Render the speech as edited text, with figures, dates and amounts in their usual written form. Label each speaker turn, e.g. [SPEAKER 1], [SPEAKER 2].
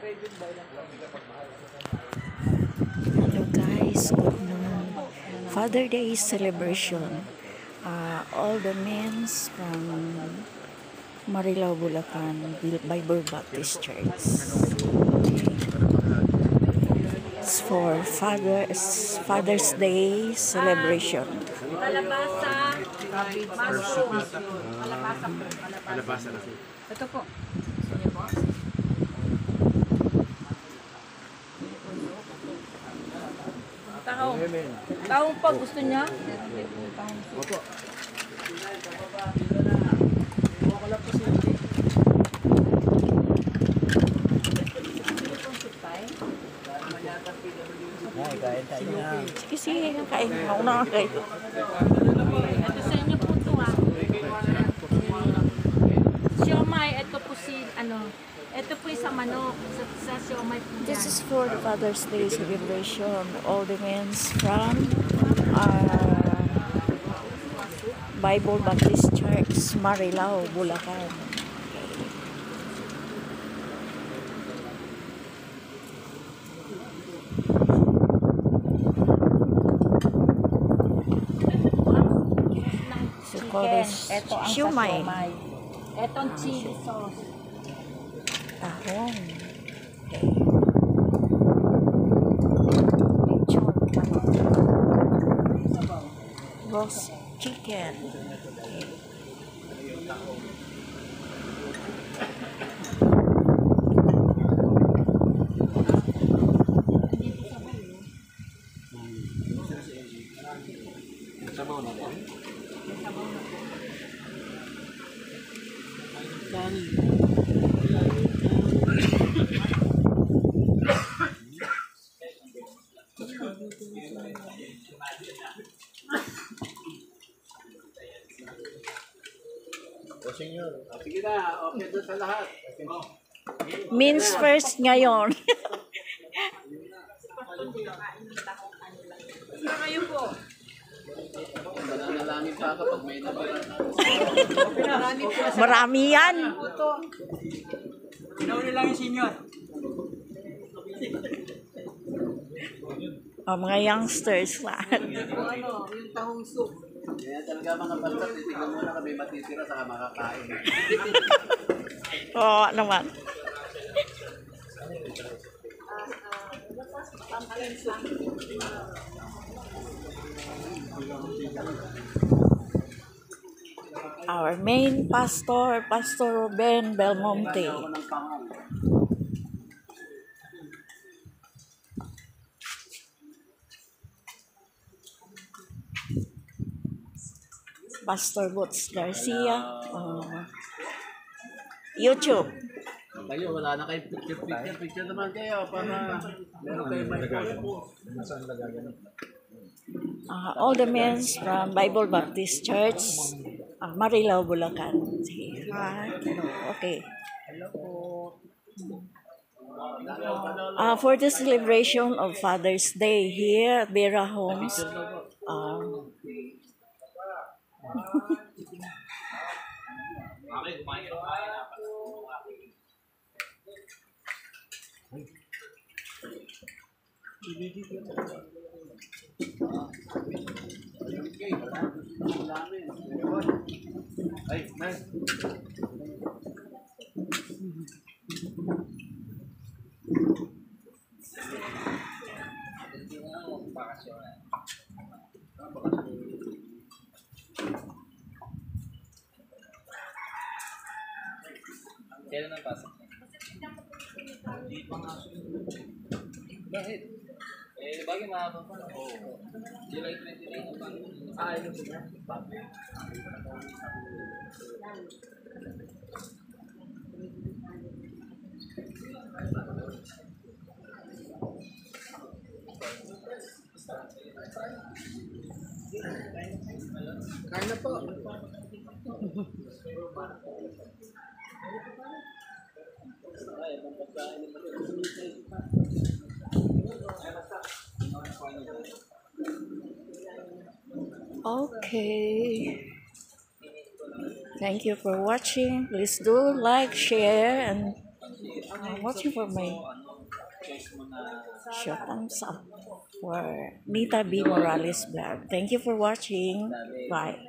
[SPEAKER 1] Hello guys, good noon. Father Day celebration. All the men from Marilao, Bulacan, Bible Baptist Church. It's for Father's Day celebration.
[SPEAKER 2] Kalabasa, mushroom. Kalabasa po.
[SPEAKER 3] Kalabasa na.
[SPEAKER 2] Ito po. Tahong. Tahong pa gusto niya?
[SPEAKER 3] Opo.
[SPEAKER 1] Sige, sige, kain. Mauna ka kayo.
[SPEAKER 2] Ito sa inyo po ito Siomay, ito po ito po sa manok. Sa siomay po yan.
[SPEAKER 1] This is for the Father's Day celebration. All the men from Bible Baptist Church, Marilao, Bulacan. So, call this
[SPEAKER 2] Ito ang
[SPEAKER 1] siomay.
[SPEAKER 2] siomay. Ito ang chili sauce.
[SPEAKER 1] Tahong. Okay. Lechon manok. Roast chicken. Okay.
[SPEAKER 3] Sabaw na po. Sige na, okay doon sa lahat.
[SPEAKER 1] Means first ngayon.
[SPEAKER 2] Kayo po.
[SPEAKER 3] Mananalangin pa kapag may nabaran.
[SPEAKER 1] Marami yan.
[SPEAKER 4] Inauli lang yung senior.
[SPEAKER 1] Mga youngsters lahat.
[SPEAKER 2] Yung tahong soup.
[SPEAKER 3] Kaya talaga mga balbat, titignan muna kami matitira sa makakain.
[SPEAKER 1] Oo naman. Our main pastor, Pastor Ruben Belmonte.
[SPEAKER 3] Ako ng pangong.
[SPEAKER 1] Pastor Boots Garcia. YouTube.
[SPEAKER 3] Kayo, wala na kayo picture naman kayo para meron kayo may po.
[SPEAKER 1] All the men from Bible Baptist Church, Marilao, Bulacan. Sige. Okay. For the celebration of Father's Day here at Vera Homes,
[SPEAKER 3] Ay, man. Kailan ang pasok? Bakit? Bagay mahaba pa. Oo. July 29 pa. Ayun ba? Kain na po.
[SPEAKER 1] okay. Thank you for watching. Please do like, share, and watching for my show. Thumbs up for Nita B. Morales vlog. Thank you for watching. Bye.